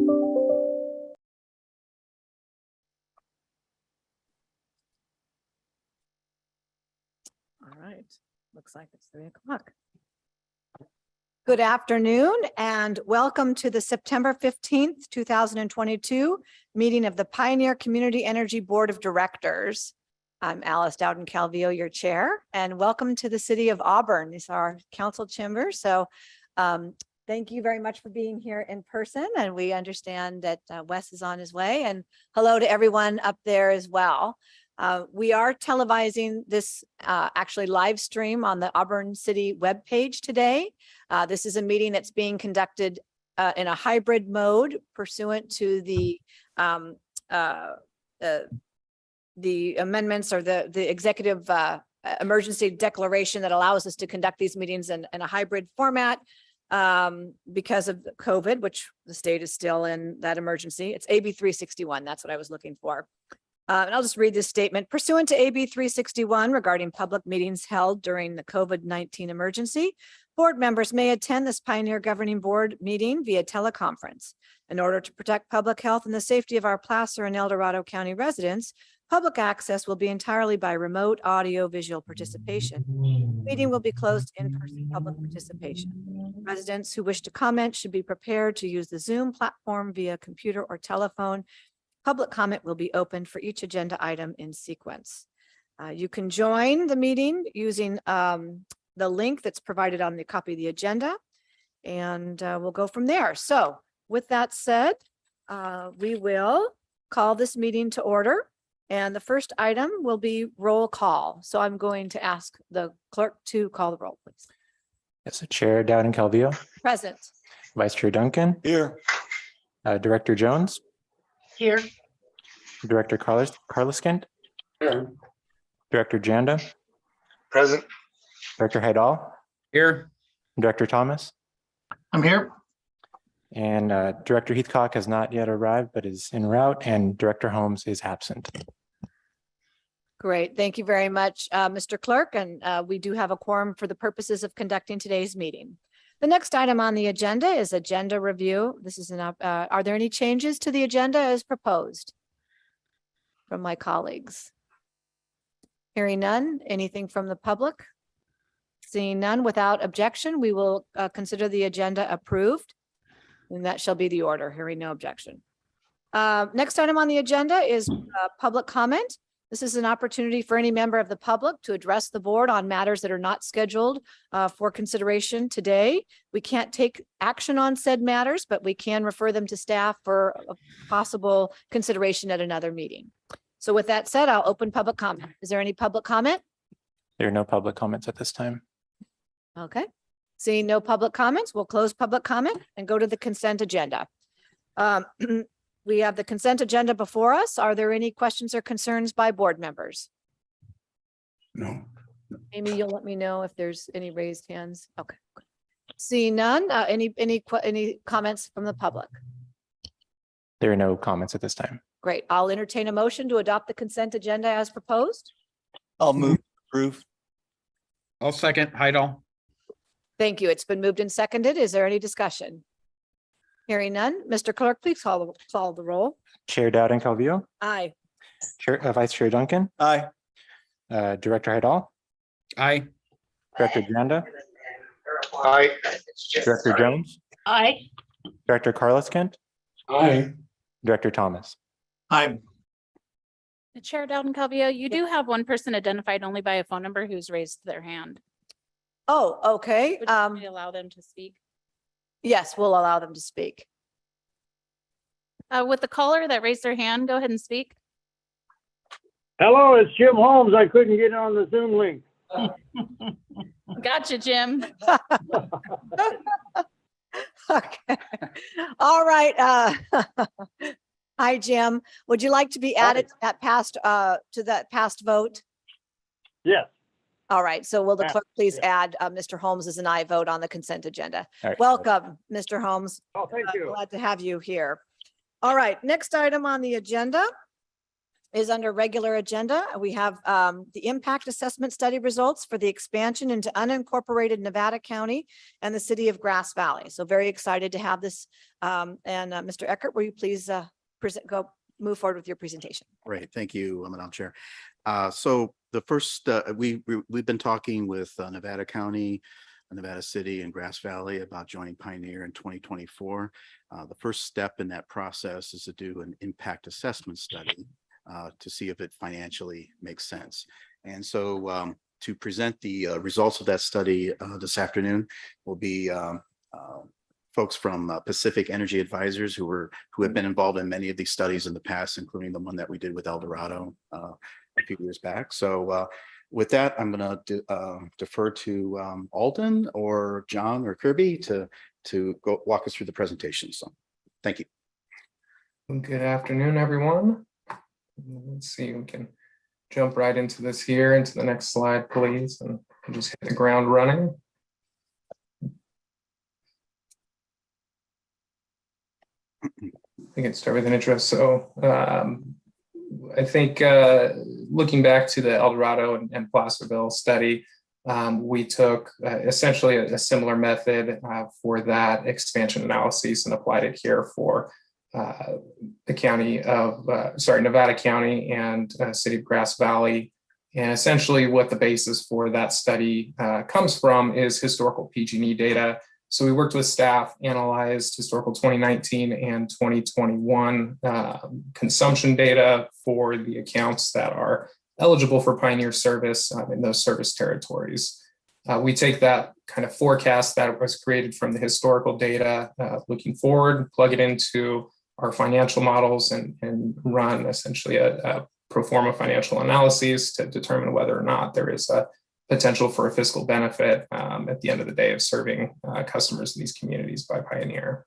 All right, looks like it's 3 o'clock. Good afternoon and welcome to the September 15th, 2022 meeting of the Pioneer Community Energy Board of Directors. I'm Alice Dowden Calvillo, your chair, and welcome to the city of Auburn. These are our council chambers. So thank you very much for being here in person. And we understand that Wes is on his way, and hello to everyone up there as well. We are televising this actually live stream on the Auburn City webpage today. This is a meeting that's being conducted in a hybrid mode pursuant to the amendments or the executive emergency declaration that allows us to conduct these meetings in a hybrid format because of COVID, which the state is still in that emergency. It's AB 361. That's what I was looking for. And I'll just read this statement. Pursuant to AB 361 regarding public meetings held during the COVID-19 emergency, board members may attend this Pioneer Governing Board meeting via teleconference. In order to protect public health and the safety of our Placer and El Dorado County residents, public access will be entirely by remote audio-visual participation. The meeting will be closed to in-person public participation. Residents who wish to comment should be prepared to use the Zoom platform via computer or telephone. Public comment will be open for each agenda item in sequence. You can join the meeting using the link that's provided on the copy of the agenda, and we'll go from there. So with that said, we will call this meeting to order, and the first item will be roll call. So I'm going to ask the clerk to call the roll, please. Yes, Chair Dowden Calvillo. Present. Vice Chair Duncan. Here. Director Jones. Here. Director Carliskent. Here. Director Janda. Present. Director Haidal. Here. Director Thomas. I'm here. And Director Heathcock has not yet arrived, but is en route, and Director Holmes is absent. Great. Thank you very much, Mr. Clerk. And we do have a quorum for the purposes of conducting today's meeting. The next item on the agenda is agenda review. This is are there any changes to the agenda as proposed from my colleagues? Hearing none. Anything from the public? Seeing none, without objection, we will consider the agenda approved. And that shall be the order. Hearing no objection. Next item on the agenda is public comment. This is an opportunity for any member of the public to address the board on matters that are not scheduled for consideration today. We can't take action on said matters, but we can refer them to staff for a possible consideration at another meeting. So with that said, I'll open public comment. Is there any public comment? There are no public comments at this time. Okay. Seeing no public comments, we'll close public comment and go to the consent agenda. We have the consent agenda before us. Are there any questions or concerns by board members? No. Amy, you'll let me know if there's any raised hands. Okay. Seeing none, any comments from the public? There are no comments at this time. Great. I'll entertain a motion to adopt the consent agenda as proposed. I'll move to approve. I'll second. Heidel. Thank you. It's been moved and seconded. Is there any discussion? Hearing none. Mr. Clerk, please call the roll. Chair Dowden Calvillo. Aye. Vice Chair Duncan. Aye. Director Haidal. Aye. Director Janda. Aye. Director Jones. Aye. Director Carliskent. Aye. Director Thomas. Aye. Chair Dowden Calvillo, you do have one person identified only by a phone number who's raised their hand. Oh, okay. Would you allow them to speak? Yes, we'll allow them to speak. With the caller that raised their hand, go ahead and speak. Hello, it's Jim Holmes. I couldn't get on the Zoom link. Gotcha, Jim. Okay. All right. Hi, Jim. Would you like to be added to that past vote? Yes. All right. So will the Yeah. clerk please add Mr. Holmes as an aye vote on the consent agenda? All right. Welcome, Mr. Holmes. Oh, thank you. Glad to have you here. All right. Next item on the agenda is under regular agenda. We have the impact assessment study results for the expansion into unincorporated Nevada County and the city of Grass Valley. So very excited to have this. Mr. Eckert, will you please move forward with your presentation? Great, thank you, Madam Chair. So the first, we've been talking with Nevada County, Nevada City, and Grass Valley about joining Pioneer in 2024. The first step in that process is to do an impact assessment study to see if it financially makes sense. And so to present the results of that study this afternoon will be folks from Pacific Energy Advisors who have been involved in many of these studies in the past, including the one that we did with El Dorado a few years back. So with that, I'm going to defer to Alden or John or Kirby to go walk us through the presentation. So thank you. Good afternoon, everyone. Let's see, we can jump right into this here, into the next slide, please, and just hit the ground running. I can start with an intro. So I think looking back to the El Dorado and Placerville study, we took essentially a similar method for that expansion analysis and applied it here for the county of, Nevada County and city of Grass Valley. And essentially what the basis for that study comes from is historical PG&E data. So we worked with staff, analyzed historical 2019 and 2021 consumption data for the accounts that are eligible for Pioneer service in those service territories. We take that kind of forecast that was created from the historical data looking forward, plug it into our financial models and run essentially a pro forma financial analyses to determine whether or not there is a potential for a fiscal benefit at the end of the day of serving customers in these communities by Pioneer.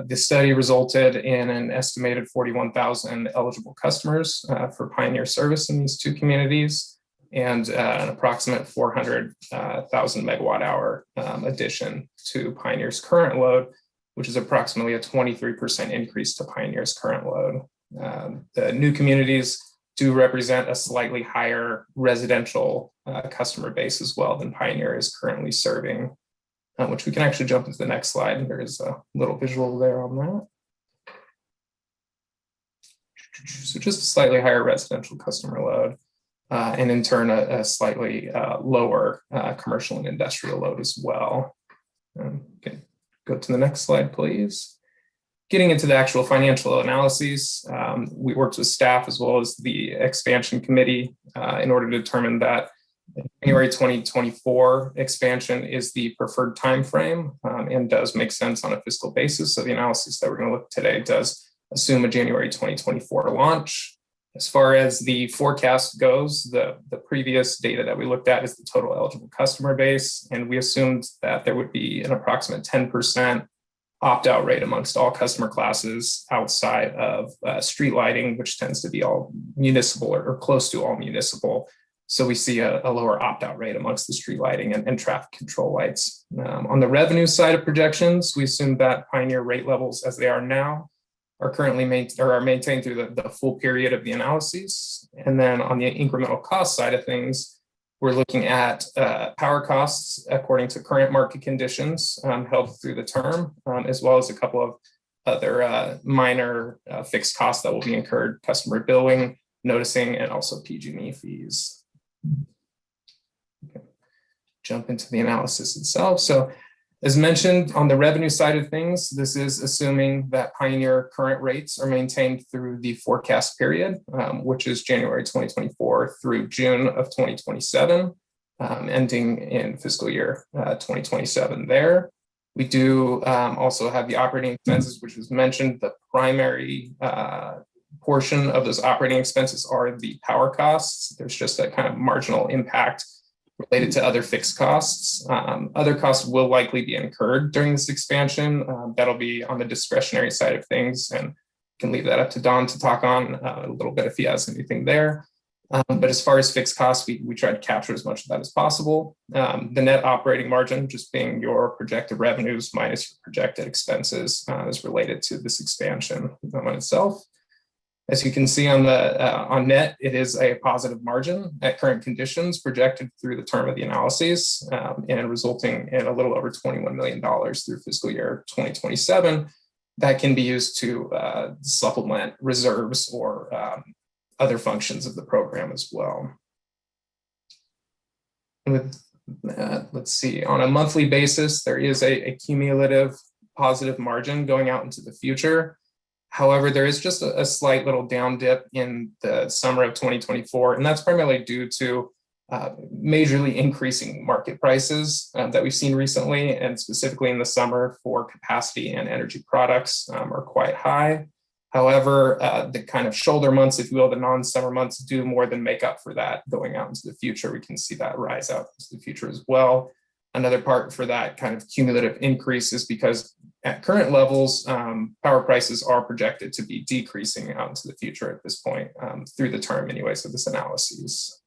This study resulted in an estimated 41,000 eligible customers for Pioneer service in these two communities and an approximate 400,000 megawatt hour addition to Pioneer's current load, which is approximately a 23% increase to Pioneer's current load. The new communities do represent a slightly higher residential customer base as well than Pioneer is currently serving, which we can actually jump into the next slide. There is a little visual there on that. So just a slightly higher residential customer load, and in turn, a slightly lower commercial and industrial load as well. Okay, go to the next slide, please. Getting into the actual financial analyses, we worked with staff as well as the expansion committee in order to determine that January 2024 expansion is the preferred timeframe and does make sense on a fiscal basis. So the analysis that we're going to look at today does assume a January 2024 launch. As far as the forecast goes, the previous data that we looked at is the total eligible customer base, and we assumed that there would be an approximate 10% opt-out rate amongst all customer classes outside of street lighting, which tends to be all municipal or close to all municipal. So we see a lower opt-out rate amongst the street lighting and traffic control lights. On the revenue side of projections, we assume that Pioneer rate levels as they are now are currently maintained through the full period of the analyses. And then on the incremental cost side of things, we're looking at power costs according to current market conditions held through the term, as well as a couple of other minor fixed costs that will be incurred: customer billing, noticing, and also PG&E fees. Okay. Jump into the analysis itself. So as mentioned, on the revenue side of things, this is assuming that Pioneer current rates are maintained through the forecast period, which is January 2024 through June of 2027, ending in fiscal year 2027 there. We do also have the operating expenses, which was mentioned. The primary portion of those operating expenses are the power costs. There's just a kind of marginal impact related to other fixed costs. Other costs will likely be incurred during this expansion. That'll be on the discretionary side of things, and can leave that up to Don to talk on a little bit if he has anything there. But as far as fixed costs, we try to capture as much of that as possible. The net operating margin, just being your projected revenues minus your projected expenses, is related to this expansion on itself. As you can see on the on net, it is a positive margin at current conditions projected through the term of the analyses, and resulting in a little over $21 million through fiscal year 2027 that can be used to supplement reserves or other functions of the program as well. And with that, let's see, on a monthly basis, there is a cumulative positive margin going out into the future. However, there is just a slight little down dip in the summer of 2024, and that's primarily due to majorly increasing market prices that we've seen recently, and specifically in the summer for capacity and energy products are quite high. However, the kind of shoulder months, if you will, the non-summer months do more than make up for that going out into the future. We can see that rise out into the future as well. Another part for that kind of cumulative increase is because at current levels, power prices are projected to be decreasing out into the future at this point, through the term anyways of this analysis.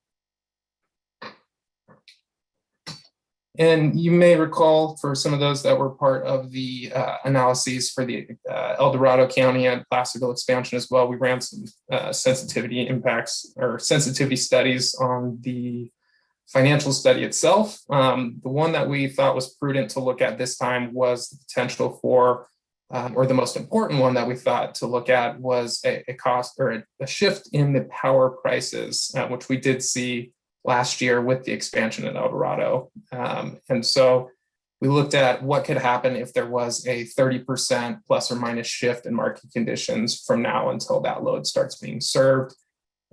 And you may recall, for some of those that were part of the analyses for the El Dorado County and Placerville expansion as well, we ran some sensitivity impacts or sensitivity studies on the financial study itself. The one that we thought was prudent to look at this time was the potential for, or the most important one that we thought to look at was a cost or a shift in the power prices, which we did see last year with the expansion in El Dorado. And so we looked at what could happen if there was a 30% plus or minus shift in market conditions from now until that load starts being served.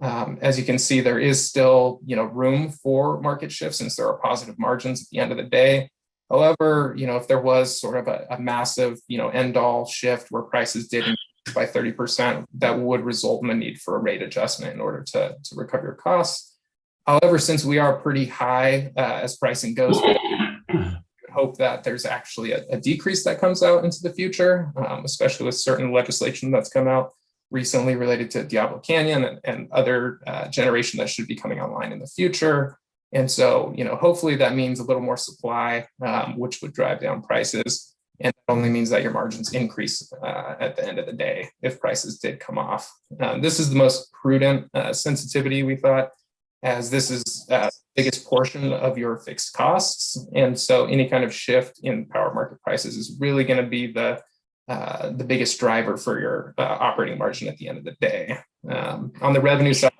As you can see, there is still, room for market shifts since there are positive margins at the end of the day. However, if there was sort of a massive, end all shift where prices did increase by 30%, that would result in the need for a rate adjustment in order to recover your costs. However, since we are pretty high as pricing goes, we hope that there's actually a decrease that comes out into the future, especially with certain legislation that's come out recently related to Diablo Canyon and other generation that should be coming online in the future. And so, hopefully that means a little more supply, which would drive down prices. And it only means that your margins increase at the end of the day if prices did come off. This is the most prudent sensitivity, we thought, as this is the biggest portion of your fixed costs. And so any kind of shift in power market prices is really going to be the biggest driver for your operating margin at the end of the day. On the revenue side,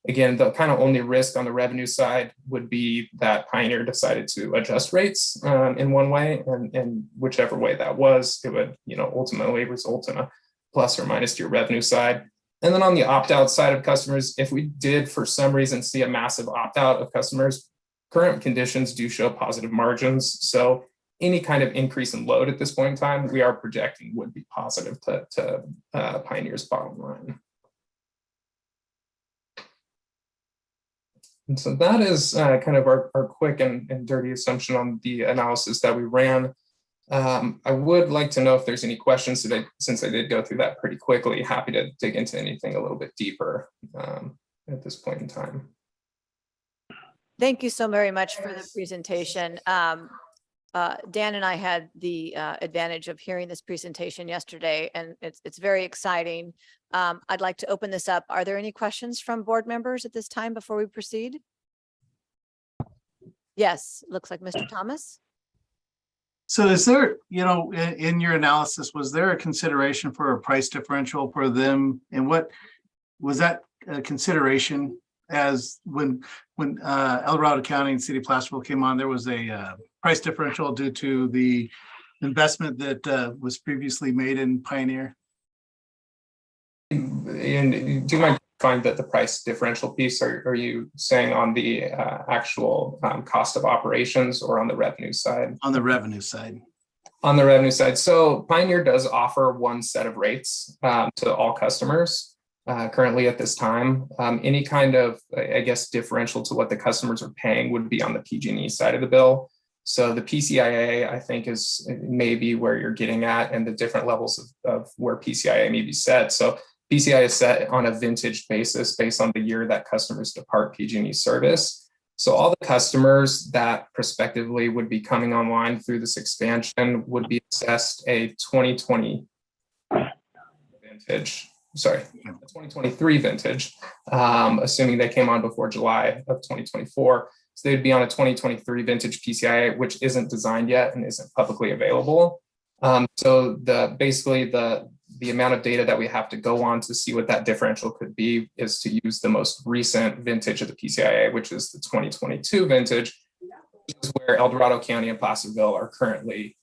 again, the kind of only risk on the revenue side would be that Pioneer decided to adjust rates in one way, and whichever way that was, it would ultimately result in a plus or minus to your revenue side. And then on the opt-out side of customers, if we did for some reason see a massive opt-out of customers, current conditions do show positive margins. So any kind of increase in load at this point in time, we are projecting would be positive to Pioneer's bottom line. And so that is kind of our quick and dirty assumption on the analysis that we ran. I would like to know if there's any questions today, since I did go through that pretty quickly. Happy to dig into anything a little bit deeper at this point in time. Thank you so very much for the presentation. Dan and I had the advantage of hearing this presentation yesterday, and it's very exciting. I'd like to open this up. Are there any questions from board members at this time before we proceed? Yes, looks like Mr. Thomas. So is there, in your analysis, was there a consideration for a price differential for them? And what was that consideration as when El Dorado County and City of Placerville came on, there was a price differential due to the investment that was previously made in Pioneer? And do you mind find that the price differential piece, are you saying on the actual cost of operations or on the revenue side? On the revenue side. On the revenue side. So Pioneer does offer one set of rates to all customers currently at this time. Any kind of, I guess, differential to what the customers are paying would be on the PG&E side of the bill. So the PCIA, I think, is maybe where you're getting at, and the different levels of where PCIA may be set. So PCI is set on a vintage basis based on the year that customers depart PG&E service. So all the customers that prospectively would be coming online through this expansion would be assessed a 2020 vintage. sorry, the 2023 vintage, assuming they came on before July of 2024. So they'd be on a 2023 vintage PCIA, which isn't designed yet and isn't publicly available. So basically the amount of data that we have to go on to see what that differential could be is to use the most recent vintage of the PCIA, which is the 2022 vintage, which is where El Dorado County and Placerville are currently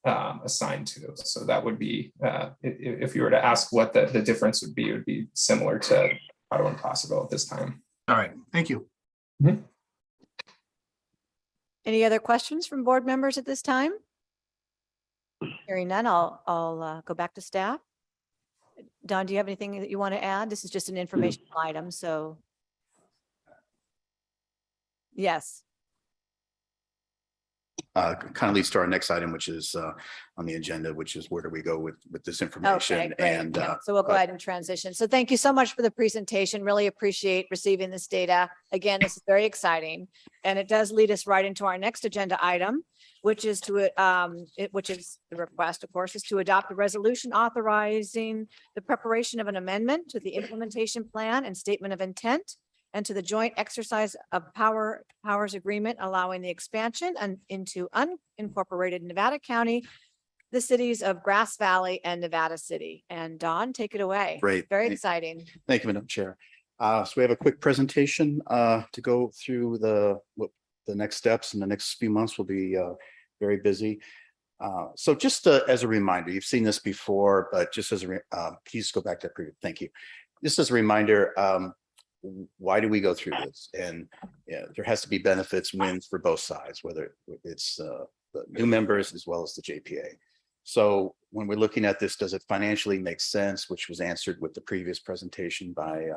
assigned to. So that would be, if you were to ask what the difference would be, it would be similar to Dorado and Placerville at this time. All right, thank you. Any other questions from board members at this time? Hearing none, I'll go back to staff. Don, do you have anything that you want to add? This is just an informational item, so. Yes. Kind of leads to our next item, which is on the agenda, which is where do we go with this information? Okay, great. And Yeah, so we'll go ahead and transition. So thank you so much for the presentation. Really appreciate receiving this data. Again, this is very exciting. And it does lead us right into our next agenda item, which is which is the request, of course, is to adopt a resolution authorizing the preparation of an amendment to the implementation plan and statement of intent and to the joint exercise of powers agreement, allowing the expansion and into unincorporated Nevada County, the cities of Grass Valley and Nevada City. And Don, take it away. Great. Very exciting. Thank you, Madam Chair. So we have a quick presentation to go through the next steps, and the next few months will be very busy. So just as a reminder, you've seen this before, but just as please go back to that previous. Thank you. Just as a reminder, why do we go through this? And there has to be benefits, wins for both sides, whether it's the new members as well as the JPA. So when we're looking at this, does it financially make sense, which was answered with the previous presentation by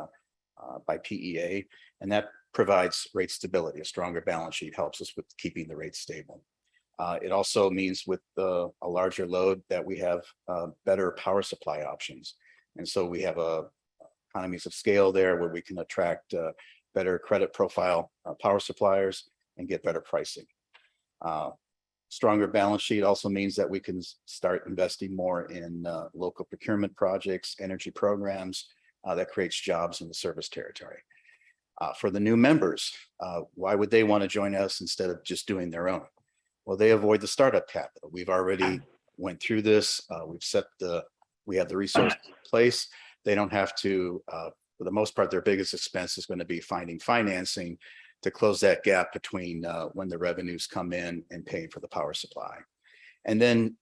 PEA, and that provides rate stability. A stronger balance sheet helps us with keeping the rates stable. It also means with a larger load that we have better power supply options. And so we have economies of scale there where we can attract better credit profile power suppliers and get better pricing. Stronger balance sheet also means that we can start investing more in local procurement projects, energy programs that creates jobs in the service territory. For the new members, why would they want to join us instead of just doing their own? Well, they avoid the startup capital. We've already went through this. We have the resources in place. They don't have to, for the most part, their biggest expense is going to be finding financing to close that gap between when the revenues come in and paying for the power supply. And then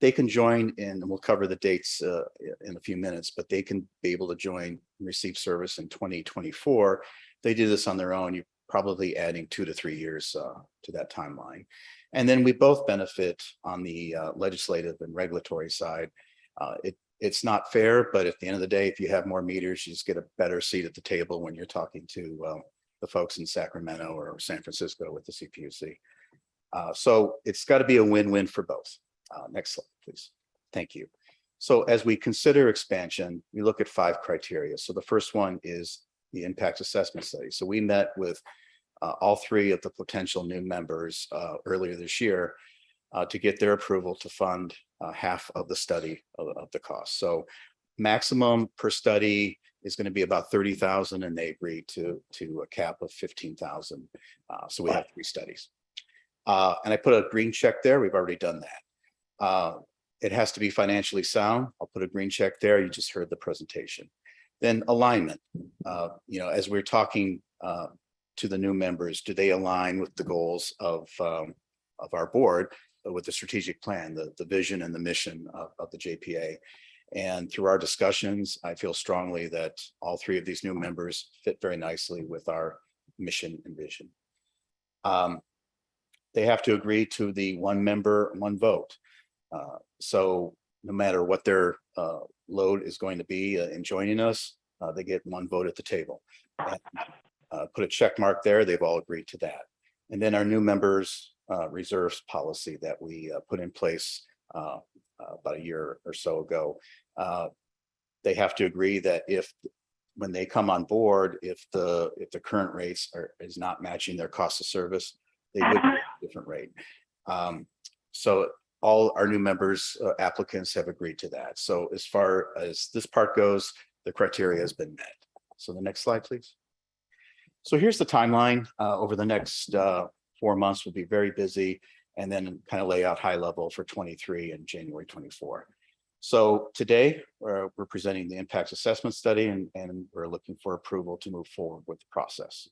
they can join in, and we'll cover the dates in a few minutes, but they can be able to join and receive service in 2024. They do this on their own. You're probably adding 2 to 3 years to that timeline. And then we both benefit on the legislative and regulatory side. It's not fair, but at the end of the day, if you have more meters, you just get a better seat at the table when you're talking to the folks in Sacramento or San Francisco with the CPUC. So it's got to be a win-win for both. Next slide, please. Thank you. So as we consider expansion, we look at 5 criteria. So the first one is the impact assessment study. So we met with all 3 of the potential new members earlier this year to get their approval to fund half of the study of the cost. So maximum per study is going to be about 30,000, and they agreed to a cap of 15,000. So we have 3 studies. And I put a green check there. We've already done that. It has to be financially sound. I'll put a green check there. You just heard the presentation. Then alignment. As we're talking to the new members, do they align with the goals of our board, with the strategic plan, the vision and the mission of the JPA? And through our discussions, I feel strongly that all 3 of these new members fit very nicely with our mission and vision. They have to agree to the 1 member, 1 vote. So no matter what their load is going to be in joining us, they get 1 vote at the table. And, put a check mark there. They've all agreed to that. And then our new members reserves policy that we put in place about a year or so ago. They have to agree that when they come on board, if the current rates is not matching their cost of service, they would get a different rate. So all our new members applicants have agreed to that. So as far as this part goes, the criteria has been met. So the next slide, please. So here's the timeline. Over the next 4 months, we'll be very busy, and then kind of lay out high level for 23 and January 24. So today we're presenting the impact assessment study, and we're looking for approval to move forward with the process.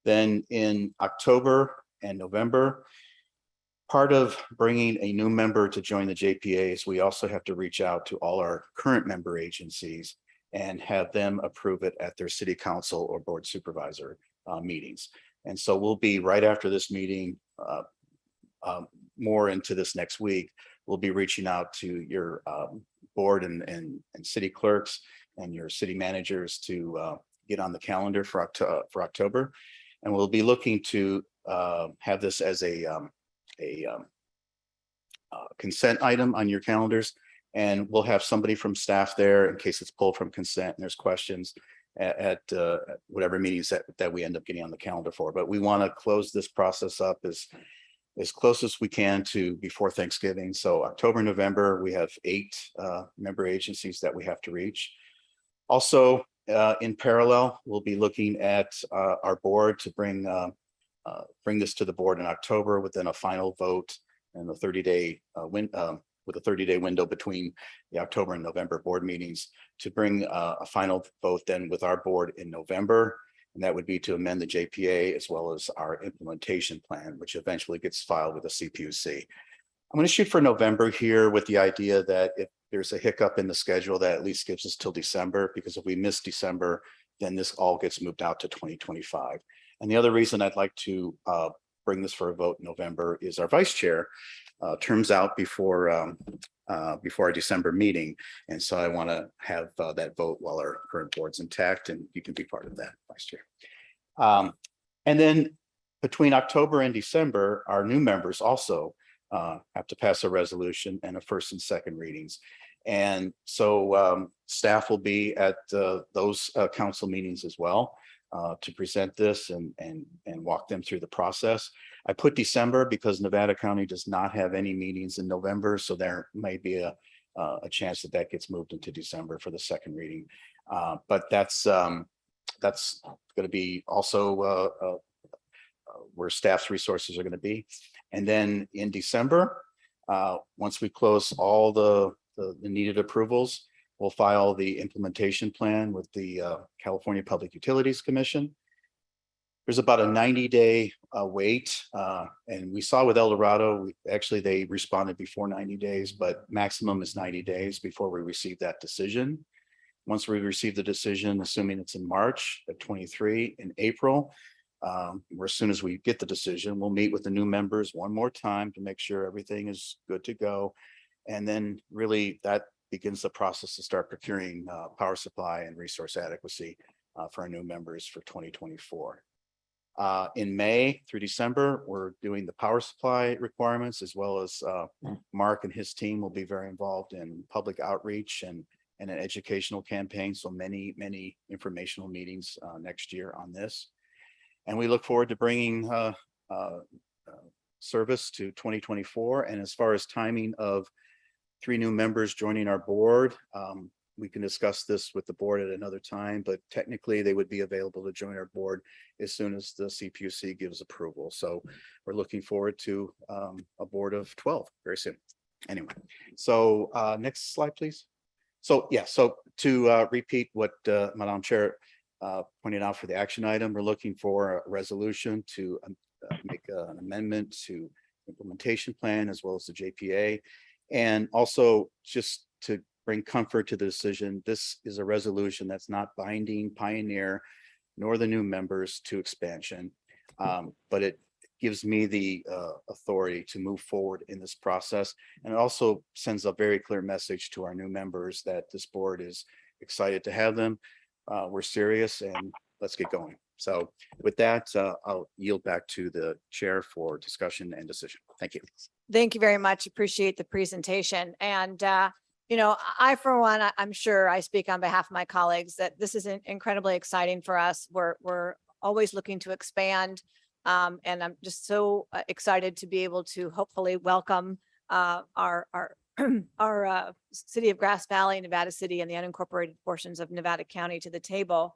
Then in October and November, part of bringing a new member to join the JPA is we also have to reach out to all our current member agencies and have them approve it at their city council or board supervisor meetings. And so we'll be right after this meeting, more into this next week, we'll be reaching out to your board and city clerks and your city managers to get on the calendar for October. And we'll be looking to have this as a consent item on your calendars. And we'll have somebody from staff there in case it's pulled from consent and there's questions at whatever meetings that we end up getting on the calendar for. But we want to close this process up as close as we can to before Thanksgiving. So October, November, we have 8 member agencies that we have to reach. Also, in parallel, we'll be looking at our board to bring this to the board in October within a final vote and the 30-day with a 30-day window between the October and November board meetings to bring a final vote then with our board in November. And that would be to amend the JPA as well as our implementation plan, which eventually gets filed with the CPUC. I'm going to shoot for November here with the idea that if there's a hiccup in the schedule, that at least gives us till December, because if we miss December, then this all gets moved out to 2025. And the other reason I'd like to bring this for a vote in November is our vice chair terms out before our December meeting. And so I want to have that vote while our current board's intact, and you can be part of that, Vice Chair. And then between October and December, our new members also have to pass a resolution and a first and second readings. And so staff will be at those council meetings as well to present this and walk them through the process. I put December because Nevada County does not have any meetings in November, so there may be a chance that gets moved into December for the second reading. But that's going to be also where staff's resources are going to be. And then in December, once we close all the needed approvals, we'll file the implementation plan with the California Public Utilities Commission. There's about a 90-day wait. And we saw with El Dorado, they responded before 90 days, but maximum is 90 days before we receive that decision. Once we receive the decision, assuming it's in March of 23, in April, or as soon as we get the decision, we'll meet with the new members one more time to make sure everything is good to go. And then really that begins the process to start procuring power supply and resource adequacy for our new members for 2024. In May through December, we're doing the power supply requirements, as well as Mark and his team will be very involved in public outreach and an educational campaign. So many informational meetings next year on this. And we look forward to bringing service to 2024. And as far as timing of 3 new members joining our board, we can discuss this with the board at another time, but technically they would be available to join our board as soon as the CPUC gives approval. So we're looking forward to a board of 12 very soon. Anyway, so next slide, please. So yeah, so to repeat what Madam Chair pointed out for the action item, we're looking for a resolution to make an amendment to implementation plan as well as the JPA. And also just to bring comfort to the decision, this is a resolution that's not binding Pioneer nor the new members to expansion, but it gives me the authority to move forward in this process. And it also sends a very clear message to our new members that this board is excited to have them. We're serious and let's get going. So with that, I'll yield back to the chair for discussion and decision. Thank you. Thank you very much. Appreciate the presentation. And, you know, I, for one, I'm sure I speak on behalf of my colleagues that this is incredibly exciting for us. We're always looking to expand. And I'm just so excited to be able to hopefully welcome our our city of Grass Valley, Nevada City, and the unincorporated portions of Nevada County to the table.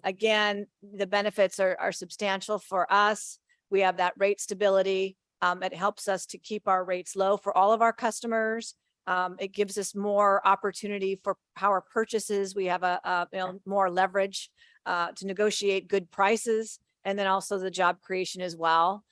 Again, the benefits are substantial for us. We have that rate stability. It helps us to keep our rates low for all of our customers. It gives us more opportunity for power purchases. We have more leverage to negotiate good prices, and then also the job creation as well.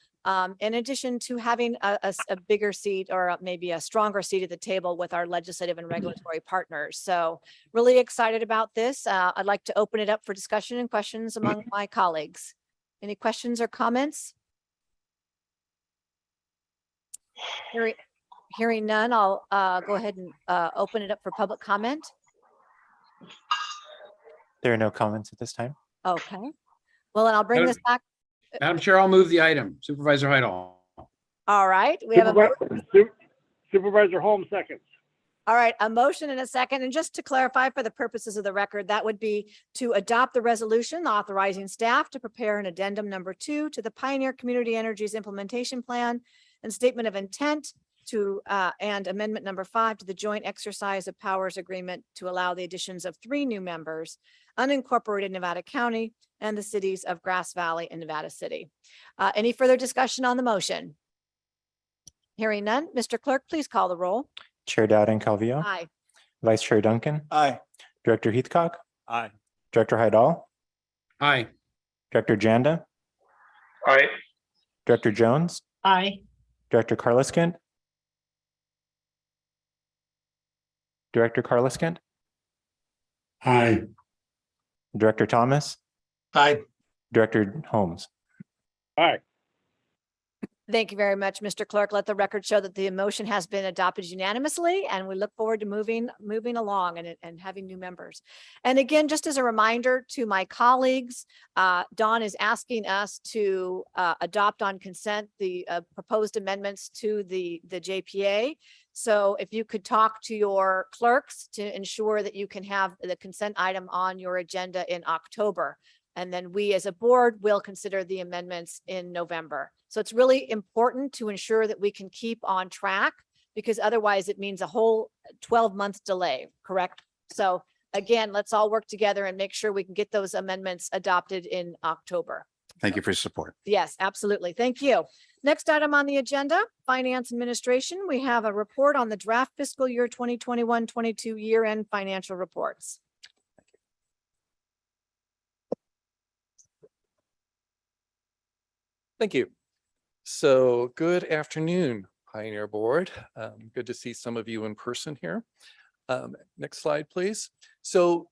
In addition to having a bigger seat or maybe a stronger seat at the table with our legislative and regulatory partners. So really excited about this. I'd like to open it up for discussion and questions among my colleagues. Any questions or comments? Hearing none, I'll go ahead and open it up for public comment. There are no comments at this time. Okay. Well, then I'll bring this back. Madam Chair, I'll move the item. Supervisor Heidel. All right, we have a, Supervisor Holmes seconds. all right, a motion and a second. And just to clarify for the purposes of the record, that would be to adopt the resolution authorizing staff to prepare an addendum number 2 to the Pioneer Community Energies Implementation Plan and Statement of Intent to and amendment number 5 to the joint exercise of powers agreement to allow the additions of 3 new members, unincorporated Nevada County and the cities of Grass Valley and Nevada City. Any further discussion on the motion? Hearing none, Mr. Clerk, please call the roll. Chair Dowden Calvillo. Aye. Vice Chair Duncan. Aye. Director Heathcock. Aye. Director Hydall. Aye. Director Janda. Aye. Director Jones. Aye. Director Carliskent. Director Carliskent. Aye. Director Thomas. Aye. Director Holmes. Aye. Thank you very much, Mr. Clerk. Let the record show that the motion has been adopted unanimously, and we look forward to moving along and having new members. And again, just as a reminder to my colleagues, Dawn is asking us to adopt on consent the proposed amendments to the JPA. So if you could talk to your clerks to ensure that you can have the consent item on your agenda in October. And then we as a board will consider the amendments in November. So it's really important to ensure that we can keep on track, because otherwise it means a whole 12-month delay, correct? So again, let's all work together and make sure we can get those amendments adopted in October. Thank you for your support. Yes, absolutely. Thank you. Next item on the agenda, Finance Administration. We have a report on the draft fiscal year 2021-22 year-end financial reports. Thank you. So good afternoon, Pioneer Board. Good to see some of you in person here. Next slide, please. So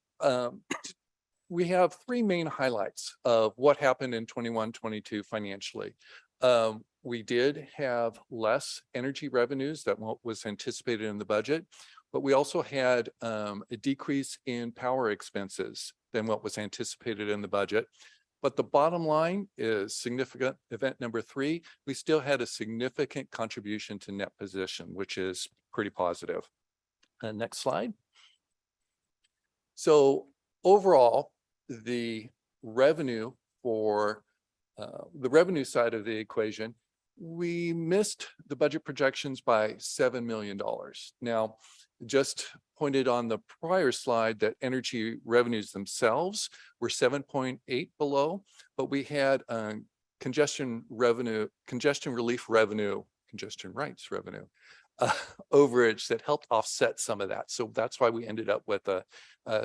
we have 3 main highlights of what happened in 21-22 financially. We did have less energy revenues than what was anticipated in the budget, but we also had a decrease in power expenses than what was anticipated in the budget. But the bottom line is significant event number 3. We still had a significant contribution to net position, which is pretty positive. Next slide. So overall, the revenue for the revenue side of the equation, we missed the budget projections by $7 million. Now, just pointed on the prior slide that energy revenues themselves were 7.8 below, but we had congestion relief revenue, congestion rights revenue overage that helped offset some of that. So that's why we ended up with a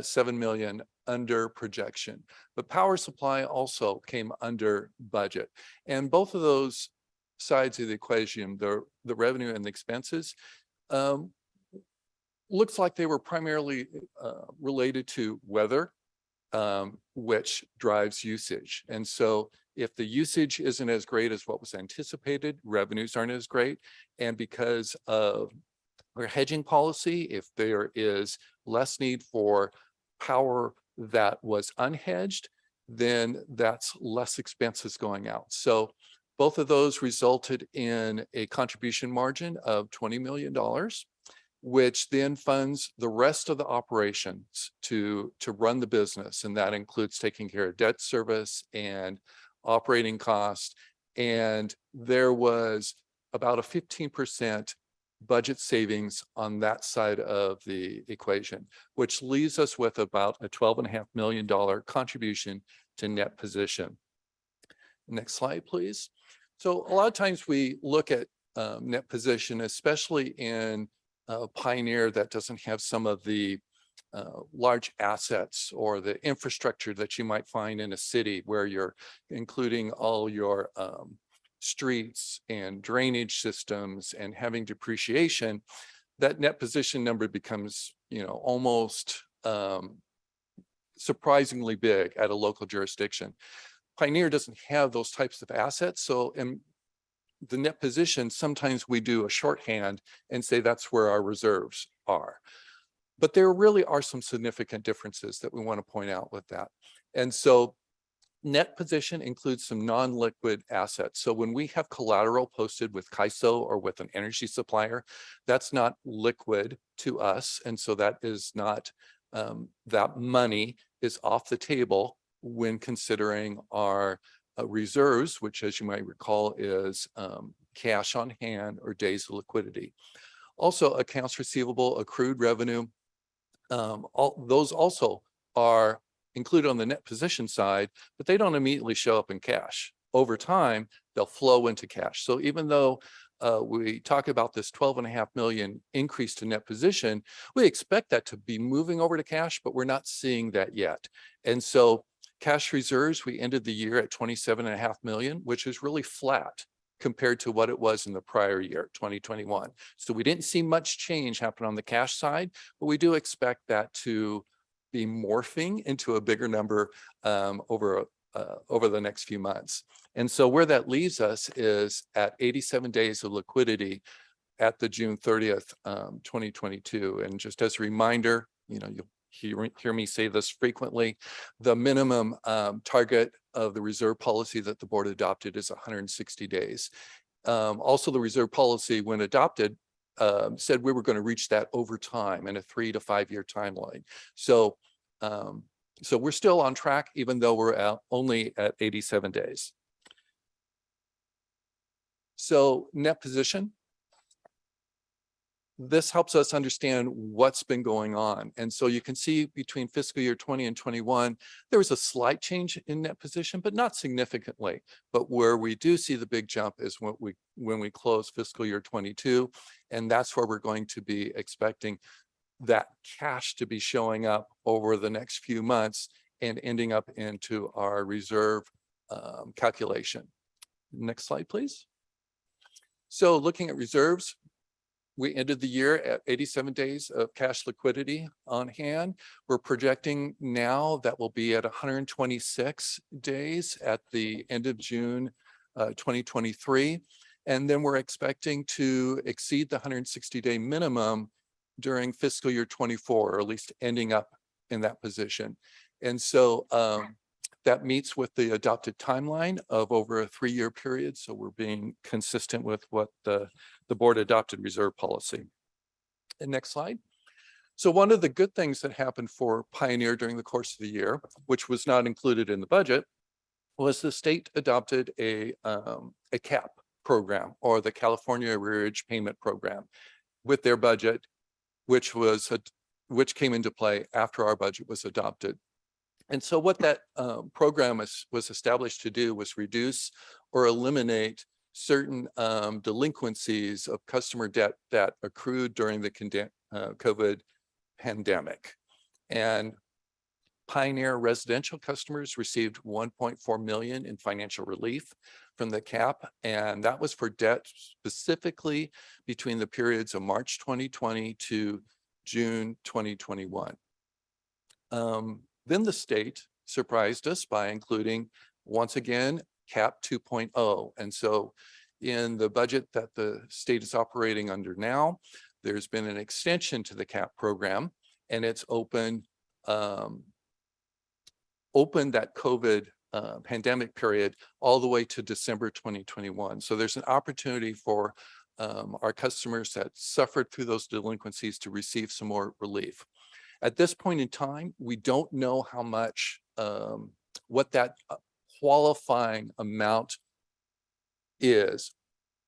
7 million under projection. But power supply also came under budget. And both of those sides of the equation, the revenue and the expenses, looks like they were primarily related to weather, which drives usage. And so if the usage isn't as great as what was anticipated, revenues aren't as great. And because of our hedging policy, if there is less need for power that was unhedged, then that's less expenses going out. So both of those resulted in a contribution margin of $20 million, which then funds the rest of the operations to run the business. And that includes taking care of debt service and operating costs. And there was about a 15% budget savings on that side of the equation, which leaves us with about a $12.5 million contribution to net position. Next slide, please. So a lot of times we look at net position, especially in Pioneer that doesn't have some of the large assets or the infrastructure that you might find in a city where you're including all your streets and drainage systems and having depreciation. That net position number becomes, almost surprisingly big at a local jurisdiction. Pioneer doesn't have those types of assets. So in the net position, sometimes we do a shorthand and say that's where our reserves are. But there really are some significant differences that we want to point out with that. And so net position includes some non-liquid assets. So when we have collateral posted with CAISO or with an energy supplier, that's not liquid to us. And so that is not, that money is off the table when considering our reserves, which, as you might recall, is cash on hand or days of liquidity. Also, accounts receivable, accrued revenue, those also are included on the net position side, but they don't immediately show up in cash. Over time, they'll flow into cash. So even though we talk about this 12.5 million increase to net position, we expect that to be moving over to cash, but we're not seeing that yet. And so cash reserves, we ended the year at 27.5 million, which is really flat compared to what it was in the prior year, 2021. So we didn't see much change happen on the cash side, but we do expect that to be morphing into a bigger number over the next few months. And so where that leaves us is at 87 days of liquidity at the June 30th, 2022. And just as a reminder, you'll hear me say this frequently, the minimum target of the reserve policy that the board adopted is 160 days. Also, the reserve policy, when adopted, said we were going to reach that over time in a 3 to 5 year timeline. So, so we're still on track, even though we're only at 87 days. So net position. This helps us understand what's been going on. And so you can see between fiscal year 20 and 21, there was a slight change in net position, but not significantly. But where we do see the big jump is when we close fiscal year 22. And that's where we're going to be expecting that cash to be showing up over the next few months and ending up into our reserve calculation. Next slide, please. So looking at reserves, we ended the year at 87 days of cash liquidity on hand. We're projecting now that will be at 126 days at the end of June 2023. And then we're expecting to exceed the 160-day minimum during fiscal year 24, or at least ending up in that position. And so that meets with the adopted timeline of over a 3-year period. So we're being consistent with what the board adopted reserve policy. And next slide. So one of the good things that happened for Pioneer during the course of the year, which was not included in the budget, was the state adopted a CAP program, or the California Arrearage Payment Program, with their budget, which came into play after our budget was adopted. And so what that program was established to do was reduce or eliminate certain delinquencies of customer debt that accrued during the COVID pandemic. And Pioneer residential customers received 1.4 million in financial relief from the CAP. And that was for debt specifically between the periods of March 2020 to June 2021. Then the state surprised us by including, once again, CAP 2.0. And so in the budget that the state is operating under now, there's been an extension to the CAP program, and it's opened that COVID pandemic period all the way to December 2021. So there's an opportunity for our customers that suffered through those delinquencies to receive some more relief. At this point in time, we don't know how much, what that qualifying amount is.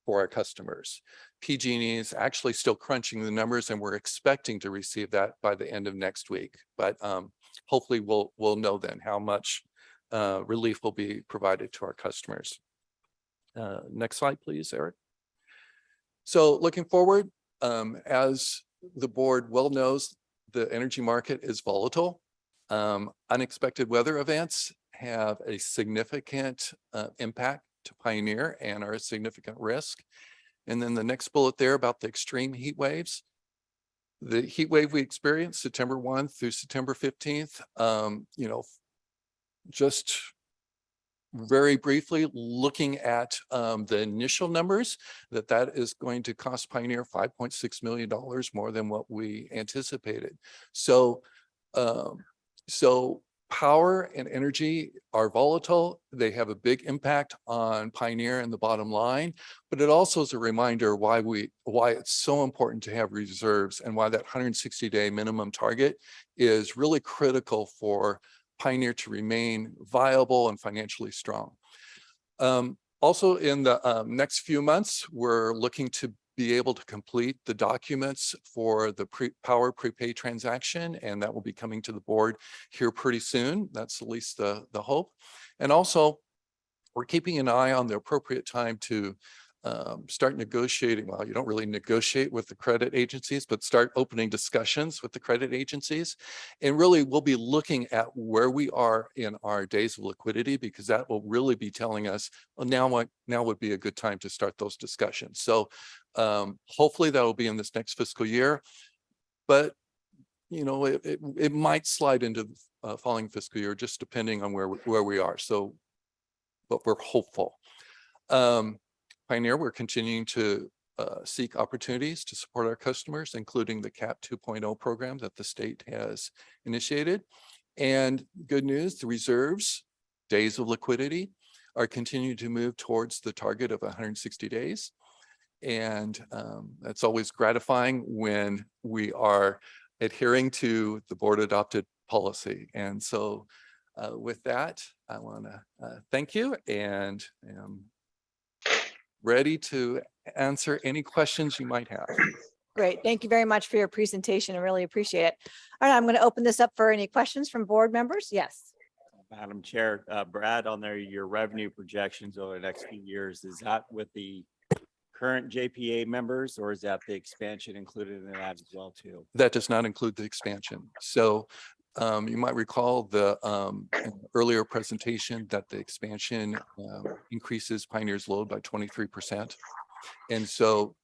for our customers. PG&E is actually still crunching the numbers, and we're expecting to receive that by the end of next week. But hopefully we'll know then how much relief will be provided to our customers. Next slide, please, Eric. So looking forward, as the board well knows, the energy market is volatile. Unexpected weather events have a significant impact to Pioneer and are a significant risk. And then the next bullet there about the extreme heat waves. The heat wave we experienced September 1 through September 15th, just very briefly looking at the initial numbers, that is going to cost Pioneer $5.6 million more than what we anticipated. So power and energy are volatile. They have a big impact on Pioneer and the bottom line, but it also is a reminder why it's so important to have reserves and why that 160-day minimum target is really critical for Pioneer to remain viable and financially strong. Also in the next few months, we're looking to be able to complete the documents for the power prepay transaction, and that will be coming to the board here pretty soon. That's at least the hope. And also, we're keeping an eye on the appropriate time to start negotiating. Well, you don't really negotiate with the credit agencies, but start opening discussions with the credit agencies. And really, we'll be looking at where we are in our days of liquidity, because that will really be telling us, well, now would be a good time to start those discussions. So hopefully that will be in this next fiscal year, but it might slide into the following fiscal year, just depending on where we are. So, but we're hopeful. Pioneer, we're continuing to seek opportunities to support our customers, including the CAP 2.0 program that the state has initiated. And good news, the reserves, days of liquidity, are continuing to move towards the target of 160 days. And that's always gratifying when we are adhering to the board adopted policy. And so with that, I want to thank you and ready to answer any questions you might have. Great. Thank you very much for your presentation. I really appreciate it. All right, I'm going to open this up for any questions from board members. Yes. Madam Chair, Brad, on there, your revenue projections over the next few years, is that with the current JPA members, or is that the expansion included in that as well too? That does not include the expansion. So you might recall the earlier presentation that the expansion increases Pioneer's load by 23%. And so,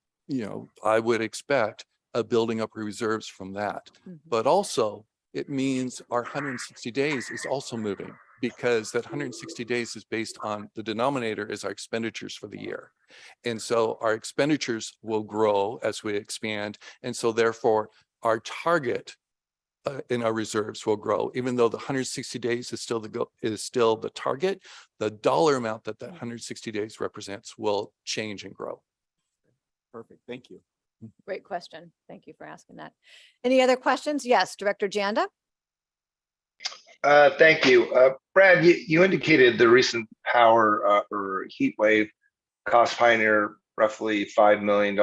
I would expect a building up reserves from that. But also it means our 160 days is also moving, because that 160 days is based on the denominator is our expenditures for the year. And so our expenditures will grow as we expand. And so therefore our target in our reserves will grow, even though the 160 days is still the target. The dollar amount that 160 days represents will change and grow. Perfect. Thank you. Great question. Thank you for asking that. Any other questions? Yes, Director Janda. Thank you. Brad, you indicated the recent power or heat wave cost Pioneer roughly $5 million.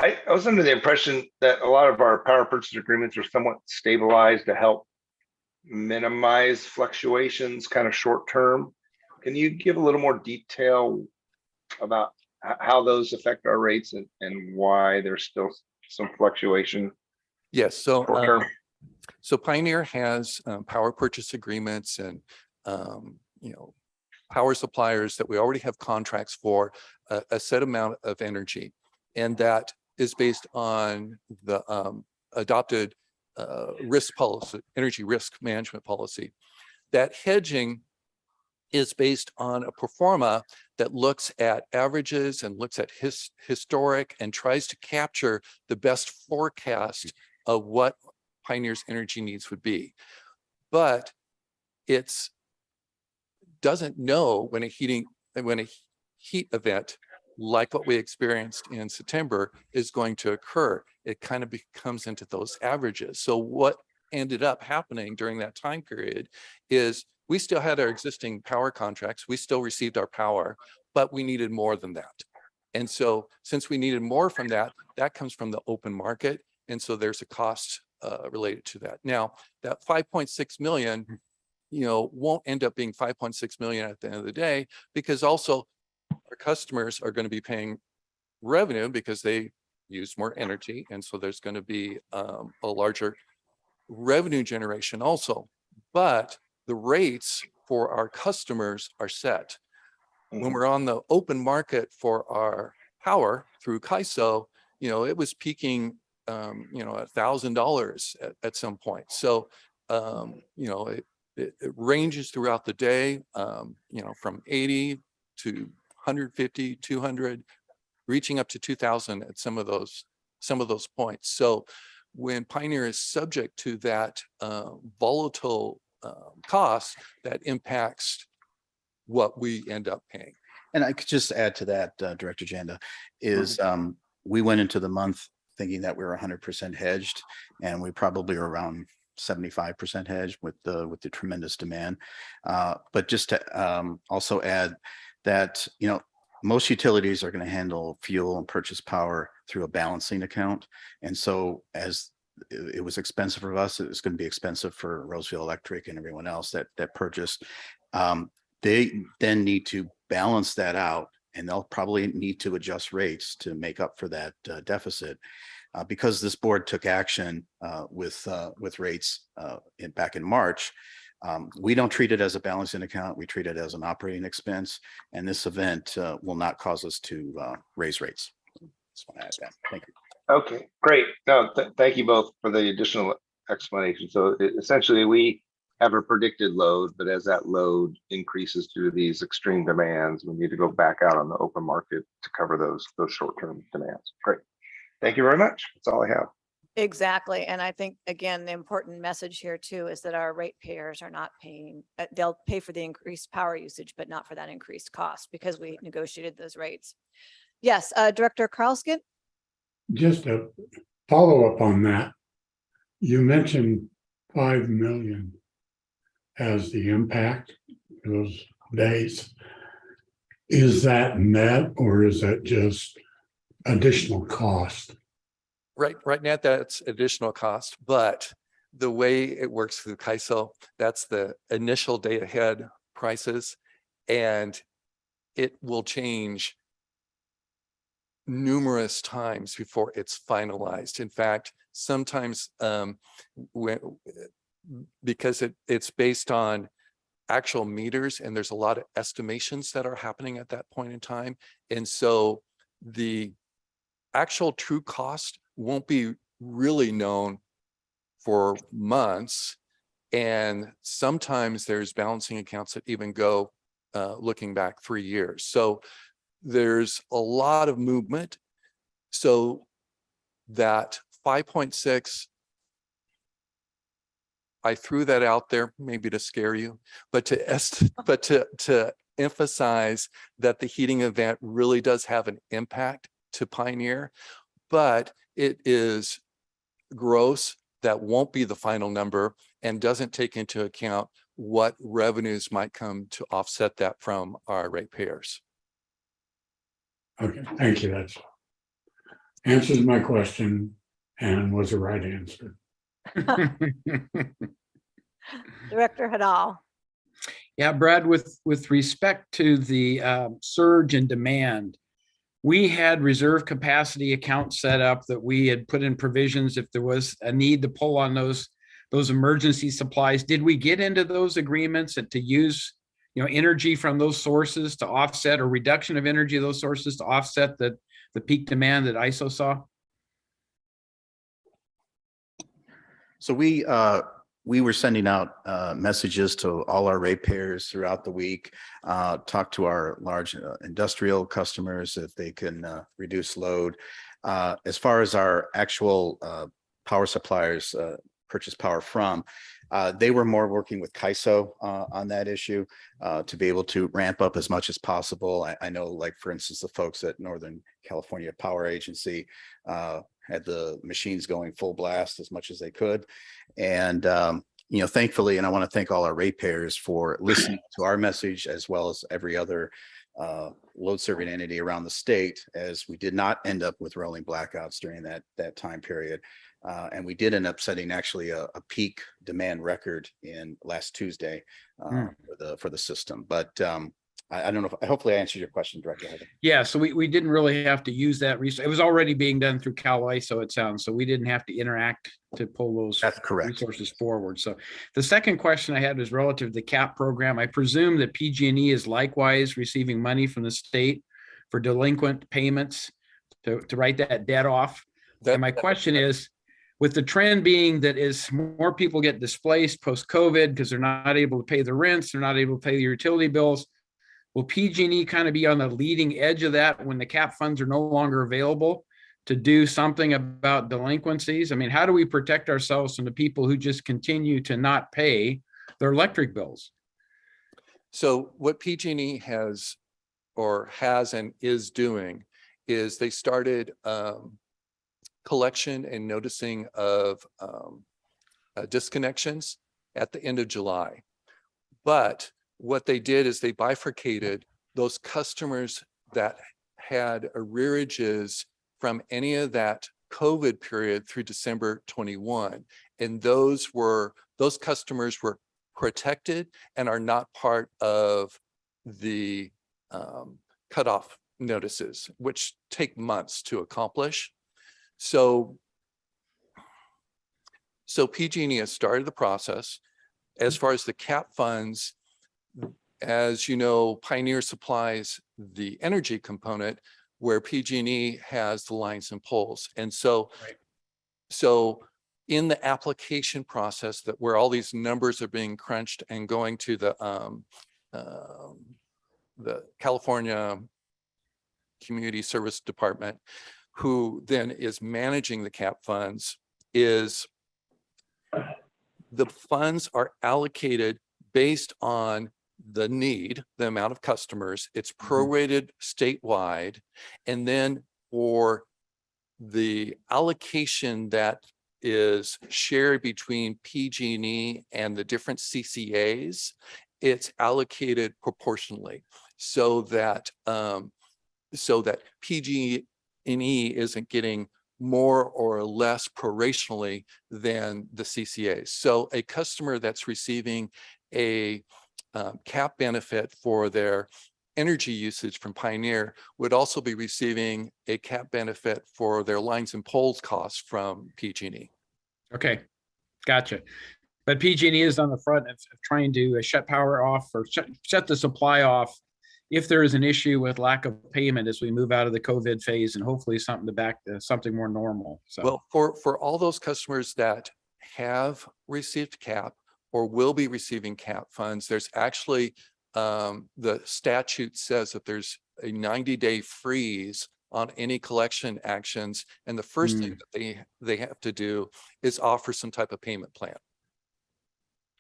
I was under the impression that a lot of our power purchase agreements are somewhat stabilized to help minimize fluctuations kind of short term. Can you give a little more detail about how those affect our rates and why there's still some fluctuation? Yes. So short term? So Pioneer has power purchase agreements and power suppliers that we already have contracts for a set amount of energy, and that is based on the adopted risk policy, energy risk management policy. That hedging is based on a pro forma that looks at averages and looks at historic and tries to capture the best forecast of what Pioneer's energy needs would be. But it's doesn't know when a heat event like what we experienced in September is going to occur. It kind of comes into those averages. So what ended up happening during that time period is we still had our existing power contracts. We still received our power, but we needed more than that. And so since we needed more from that, that comes from the open market. And so there's a cost related to that. Now, that 5.6 million, won't end up being 5.6 million at the end of the day, because also our customers are going to be paying revenue because they use more energy. And so there's going to be a larger revenue generation also. But the rates for our customers are set. When we're on the open market for our power through CAISO, it was peaking, $1,000 at some point. So, it ranges throughout the day, from 80 to 150, 200, reaching up to 2,000 at some of those points. So when Pioneer is subject to that volatile cost, that impacts what we end up paying. And I could just add to that, Director Janda, is we went into the month thinking that we were 100% hedged, and we probably are around 75% hedged with the tremendous demand. But just to also add that, most utilities are going to handle fuel and purchase power through a balancing account. And so as it was expensive for us, it's going to be expensive for Roseville Electric and everyone else that purchased. They then need to balance that out, and they'll probably need to adjust rates to make up for that deficit. Because this board took action with rates back in March, we don't treat it as a balancing account. We treat it as an operating expense, and this event will not cause us to raise rates. Just want to add that. Thank you. Okay, great. No, thank you both for the additional explanation. So essentially, we have a predicted load, but as that load increases due to these extreme demands, we need to go back out on the open market to cover those short-term demands. Great. Thank you very much. That's all I have. Exactly. And I think, again, the important message here too is that our ratepayers are not paying, they'll pay for the increased power usage, but not for that increased cost because we negotiated those rates. Yes, Director Carlskin? Just a follow-up on that. You mentioned 5 million as the impact those days. Is that net or is that just additional cost? Right now, that's additional cost, but the way it works through CAISO, that's the initial day ahead prices, and it will change numerous times before it's finalized. In fact, sometimes because it's based on actual meters, and there's a lot of estimations that are happening at that point in time, and so the actual true cost won't be really known for months. And sometimes there's balancing accounts that even go looking back 3 years. So there's a lot of movement. So that 5.6, I threw that out there maybe to scare you, but to emphasize that the heating event really does have an impact to Pioneer, but it is gross. That won't be the final number and doesn't take into account what revenues might come to offset that from our ratepayers. Okay, thank you. That's answers my question and was the right answer. Director Hadal? Yeah, Brad, with respect to the surge in demand, we had reserve capacity accounts set up that we had put in provisions if there was a need to pull on those emergency supplies. Did we get into those agreements and to use energy from those sources to offset, or reduction of energy of those sources to offset the peak demand that ISO saw? So we were sending out messages to all our ratepayers throughout the week, talk to our large industrial customers if they can reduce load. As far as our actual power suppliers purchase power from, they were more working with CAISO on that issue to be able to ramp up as much as possible. I know, like, for instance, the folks at Northern California Power Agency had the machines going full blast as much as they could. And, thankfully, and I want to thank all our ratepayers for listening to our message, as well as every other load serving entity around the state, as we did not end up with rolling blackouts during that time period. And we did end up setting actually a peak demand record in last Tuesday for the system. But I don't know if, hopefully I answered your question, Director Heather. Yeah, so we didn't really have to use that resource. It was already being done through Cal ISO, it sounds, so we didn't have to interact to pull those That's correct. resources forward. So the second question I had was relative to the CAP program. I presume that PG&E is likewise receiving money from the state for delinquent payments to write that debt off. And my question is, with the trend being that as more people get displaced post-COVID because they're not able to pay the rents, they're not able to pay the utility bills, will PG&E kind of be on the leading edge of that when the CAP funds are no longer available to do something about delinquencies? I mean, how do we protect ourselves from the people who just continue to not pay their electric bills? So what PG&E has and is doing is they started collection and noticing of disconnections at the end of July. But what they did is they bifurcated those customers that had arrearages from any of that COVID period through December 21. And those customers were protected and are not part of the cutoff notices, which take months to accomplish. So PG&E has started the process. As far as the CAP funds, as you know, Pioneer supplies the energy component where PG&E has the lines and poles. And so, so in the application process that where all these numbers are being crunched and going to the California Community Service Department, who then is managing the CAP funds, is the funds are allocated based on the need, the amount of customers. It's prorated statewide. And then for the allocation that is shared between PG&E and the different CCAs, it's allocated proportionally so that PG&E isn't getting more or less prorationally than the CCAs. So a customer that's receiving a CAP benefit for their energy usage from Pioneer would also be receiving a CAP benefit for their lines and poles costs from PG&E. Okay, gotcha. But PG&E is on the front of trying to shut power off or shut the supply off if there is an issue with lack of payment as we move out of the COVID phase and hopefully something back to something more normal. So, well, for all those customers that have received CAP or will be receiving CAP funds, there's actually the statute says that there's a 90-day freeze on any collection actions. And the first thing that they have to do is offer some type of payment plan.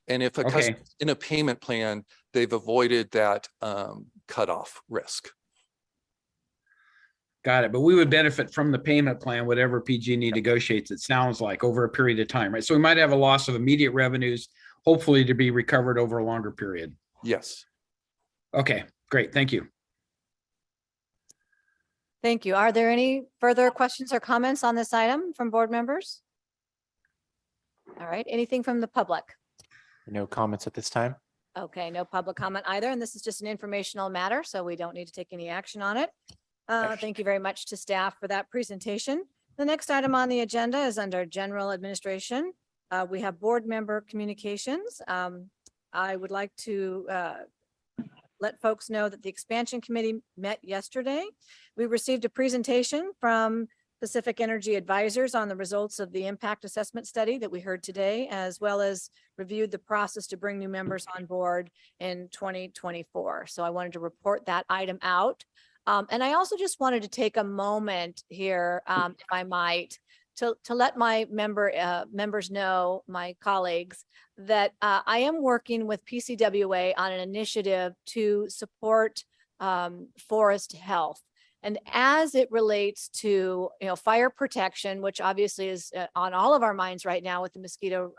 And if a customer's in a payment plan, they've avoided that cutoff risk. Got it. But we would benefit from the payment plan, whatever PG&E negotiates, it sounds like, over a period of time, right? So we might have a loss of immediate revenues, hopefully to be recovered over a longer period. Yes. Okay, great. Thank you. Thank you. Are there any further questions or comments on this item from board members? All right, anything from the public? No comments at this time. Okay, no public comment either, and this is just an informational matter, so we don't need to take any action on it. Thank you very much to staff for that presentation. The next item on the agenda is under general administration. We have board member communications. I would like to let folks know that the expansion committee met yesterday. We received a presentation from Pacific Energy Advisors on the results of the impact assessment study that we heard today, as well as reviewed the process to bring new members on board in 2024. So I wanted to report that item out. And I also just wanted to take a moment here, if I might, to let my members know, my colleagues, that I am working with PCWA on an initiative to support forest health. And as it relates to, fire protection, which obviously is on all of our minds right now with the mosquito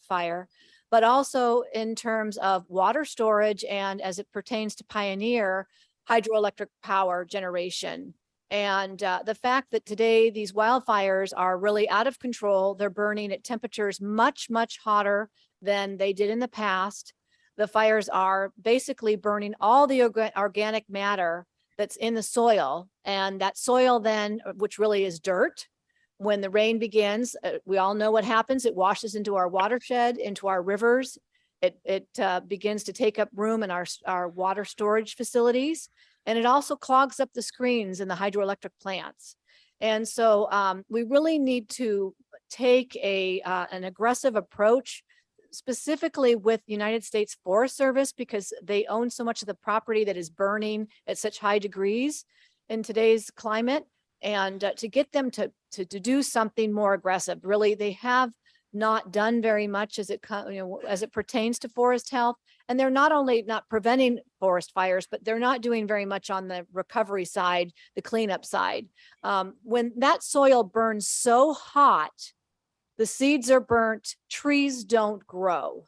fire, but also in terms of water storage and as it pertains to Pioneer, hydroelectric power generation. And the fact that today these wildfires are really out of control, they're burning at temperatures much, much hotter than they did in the past. The fires are basically burning all the organic matter that's in the soil. And that soil then, which really is dirt, when the rain begins, we all know what happens. It washes into our watershed, into our rivers. It begins to take up room in our water storage facilities. And it also clogs up the screens in the hydroelectric plants. And so we really need to take an aggressive approach, specifically with the United States Forest Service, because they own so much of the property that is burning at such high degrees in today's climate. And to get them to do something more aggressive. Really, they have not done very much as it pertains to forest health. And they're not only not preventing forest fires, but they're not doing very much on the recovery side, the cleanup side. When that soil burns so hot, the seeds are burnt, trees don't grow.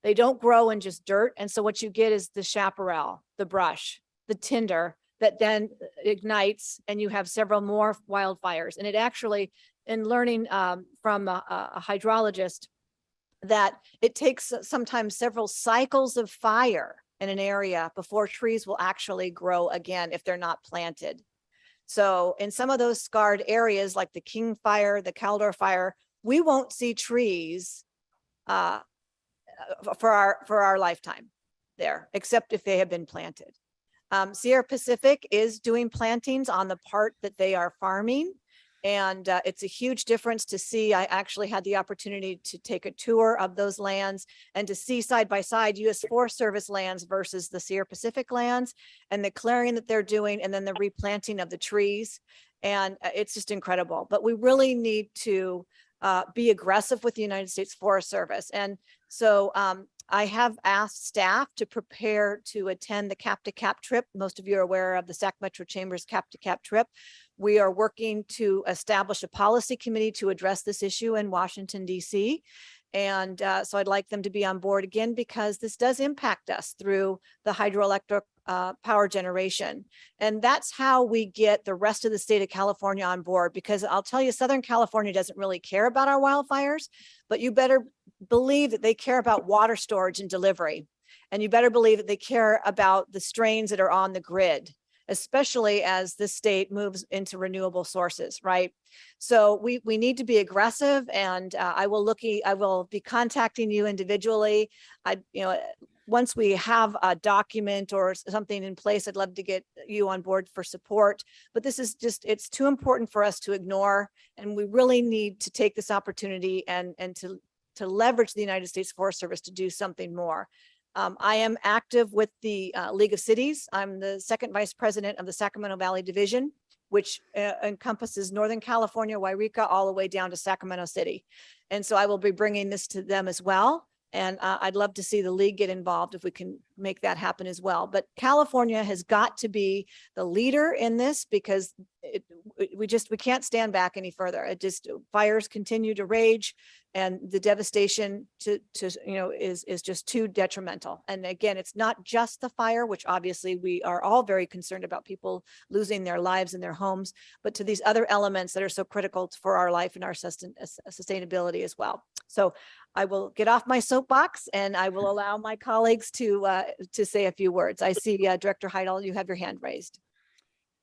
They don't grow in just dirt. And so what you get is the chaparral, the brush, the tinder that then ignites, and you have several more wildfires. And it actually, in learning from a hydrologist, that it takes sometimes several cycles of fire in an area before trees will actually grow again if they're not planted. So in some of those scarred areas like the King Fire, the Caldor Fire, we won't see trees for our lifetime there, except if they have been planted. Sierra Pacific is doing plantings on the part that they are farming. And it's a huge difference to see. I actually had the opportunity to take a tour of those lands and to see side by side US Forest Service lands versus the Sierra Pacific lands, and the clearing that they're doing, and then the replanting of the trees. And it's just incredible. But we really need to be aggressive with the United States Forest Service. And so I have asked staff to prepare to attend the Cap to Cap trip. Most of you are aware of the Sac Metro Chamber's Cap to Cap trip. We are working to establish a policy committee to address this issue in Washington, D.C. And so I'd like them to be on board again, because this does impact us through the hydroelectric power generation. And that's how we get the rest of the state of California on board, because I'll tell you, Southern California doesn't really care about our wildfires, but you better believe that they care about water storage and delivery. And you better believe that they care about the strains that are on the grid, especially as the state moves into renewable sources, right? So we need to be aggressive, and I will be contacting you individually. Once we have a document or something in place, I'd love to get you on board for support. But this is just, it's too important for us to ignore. And we really need to take this opportunity and to leverage the United States Forest Service to do something more. I am active with the League of Cities. I'm the second vice president of the Sacramento Valley Division, which encompasses Northern California, Wairika, all the way down to Sacramento City. And so I will be bringing this to them as well. And I'd love to see the league get involved if we can make that happen as well. But California has got to be the leader in this, because we can't stand back any further. Fires continue to rage, and the devastation is just too detrimental. And again, it's not just the fire, which obviously we are all very concerned about, people losing their lives and their homes, but to these other elements that are so critical for our life and our sustainability as well. So I will get off my soapbox, and I will allow my colleagues to say a few words. I see Director Heidel, you have your hand raised.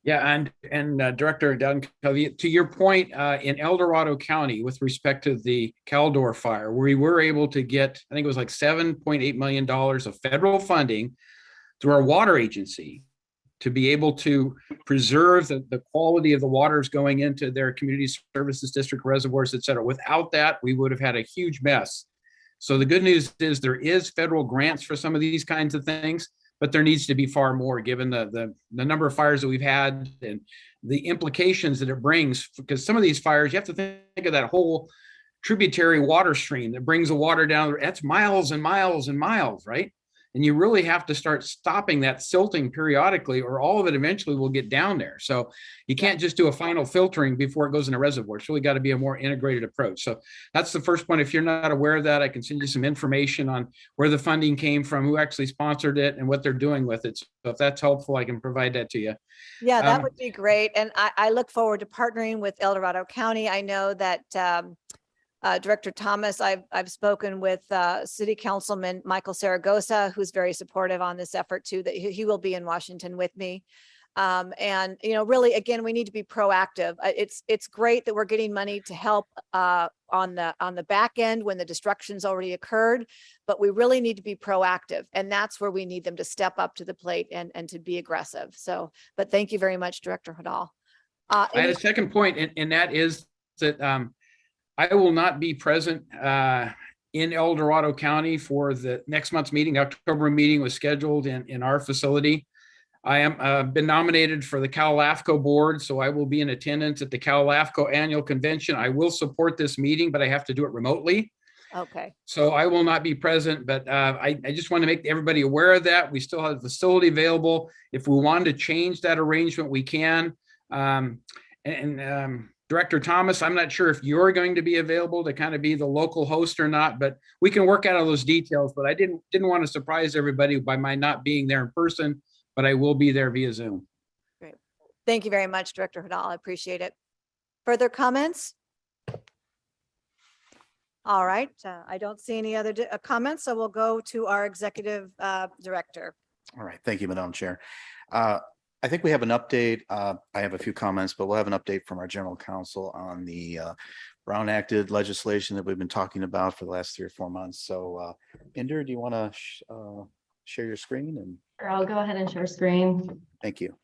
Yeah, and Director Dowden, to your point, in El Dorado County, with respect to the Caldor fire, we were able to get, I think it was like $7.8 million of federal funding through our water agency to be able to preserve the quality of the waters going into their community services district reservoirs, et cetera. Without that, we would have had a huge mess. So the good news is there is federal grants for some of these kinds of things, but there needs to be far more, given the number of fires that we've had and the implications that it brings. Because some of these fires, you have to think of that whole tributary water stream that brings the water down. That's miles and miles and miles, right? And you really have to start stopping that silting periodically, or all of it eventually will get down there. So you can't just do a final filtering before it goes in a reservoir. It's really got to be a more integrated approach. So that's the first point. If you're not aware of that, I can send you some information on where the funding came from, who actually sponsored it, and what they're doing with it. So if that's helpful, I can provide that to you. Yeah, that would be great. And I look forward to partnering with El Dorado County. I know that Director Thomas, I've spoken with City Councilman Michael Saragosa, who's very supportive on this effort too, that he will be in Washington with me. And, you know, really, again, we need to be proactive. It's great that we're getting money to help on the back end when the destruction's already occurred, but we really need to be proactive. And that's where we need them to step up to the plate and to be aggressive. So, but thank you very much, Director Hudal. I had a second point, and that is that I will not be present in El Dorado County for the next month's meeting. October meeting was scheduled in our facility. I am been nominated for the Cal LAFCO board, so I will be in attendance at the Cal LAFCO annual convention. I will support this meeting, but I have to do it remotely. Okay. So I will not be present, but I just want to make everybody aware of that. We still have the facility available. If we wanted to change that arrangement, we can. Director Thomas, I'm not sure if you're going to be available to kind of be the local host or not, but we can work out all those details. But I didn't want to surprise everybody by my not being there in person, but I will be there via Zoom. Great. Thank you very much, Director Hudal. I appreciate it. Further comments? All right. I don't see any other comments, so we'll go to our executive director. All right. Thank you, Madam Chair. I think we have an update. I have a few comments, but we'll have an update from our general counsel on the Brown Acted legislation that we've been talking about for the last 3 or 4 months. So Inder, do you want to share your screen? And Sure, I'll go ahead and share screen. thank you.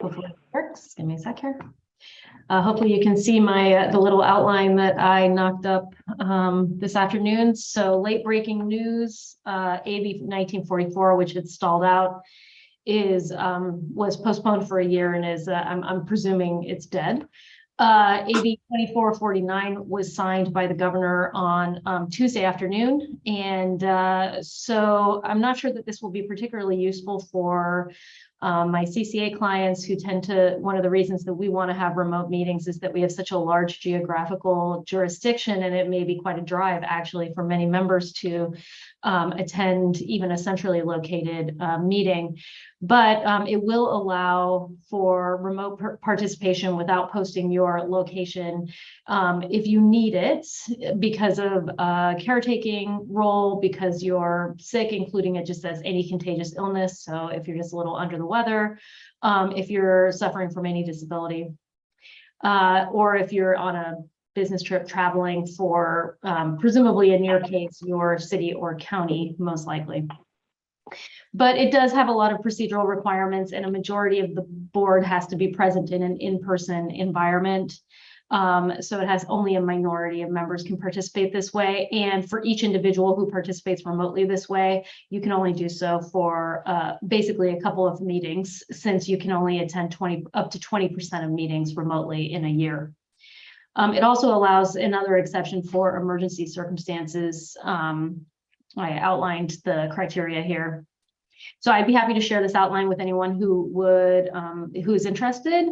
Hopefully it works. Give me a sec here. Hopefully you can see my the little outline that I knocked up this afternoon. So late breaking news, AB 1944, which had stalled out, was postponed for a year and is I'm presuming it's dead. AB 2449 was signed by the governor on Tuesday afternoon. And so I'm not sure that this will be particularly useful for my CCA clients who tend to, one of the reasons that we want to have remote meetings is that we have such a large geographical jurisdiction, and it may be quite a drive actually for many members to attend even a centrally located meeting. But it will allow for remote participation without posting your location if you need it because of a caretaking role, because you're sick, including it just says any contagious illness. So if you're just a little under the weather, if you're suffering from any disability, or if you're on a business trip traveling for, presumably in your case, your city or county, most likely. But it does have a lot of procedural requirements, and a majority of the board has to be present in an in-person environment. So it has only a minority of members can participate this way. And for each individual who participates remotely this way, you can only do so for basically a couple of meetings, since you can only attend up to 20% of meetings remotely in a year. It also allows another exception for emergency circumstances. I outlined the criteria here. So I'd be happy to share this outline with anyone who is interested.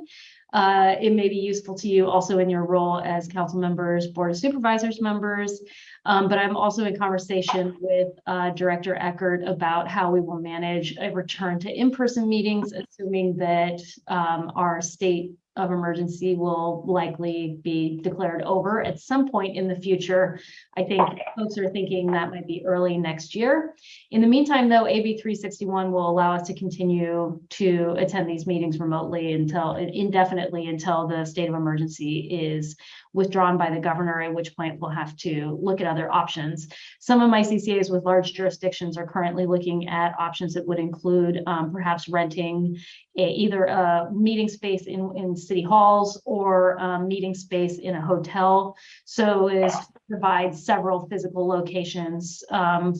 It may be useful to you also in your role as council members, board of supervisors members, but I'm also in conversation with Director Eckert about how we will manage a return to in-person meetings, assuming that our state of emergency will likely be declared over at some point in the future. I think folks are thinking that might be early next year. In the meantime, though, AB 361 will allow us to continue to attend these meetings remotely indefinitely until the state of emergency is withdrawn by the governor, at which point we'll have to look at other options. Some of my CCAs with large jurisdictions are currently looking at options that would include perhaps renting either a meeting space in city halls or meeting space in a hotel. So is provide several physical locations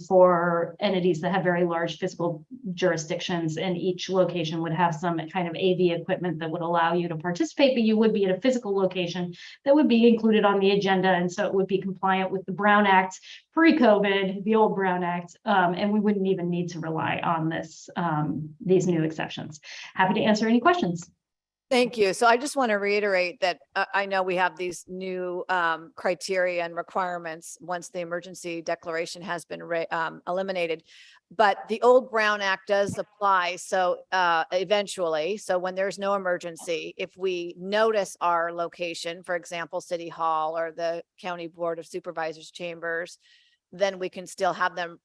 for entities that have very large physical jurisdictions, and each location would have some kind of AV equipment that would allow you to participate, but you would be at a physical location that would be included on the agenda. And so it would be compliant with the Brown Act, pre-COVID, the old Brown Act, and we wouldn't even need to rely on these new exceptions. Happy to answer any questions. Thank you. So I just want to reiterate that I know we have these new criteria and requirements once the emergency declaration has been eliminated. But the old Brown Act does apply. So eventually, so when there's no emergency, if we notice our location, for example, City Hall or the County Board of Supervisors chambers, then we can still have them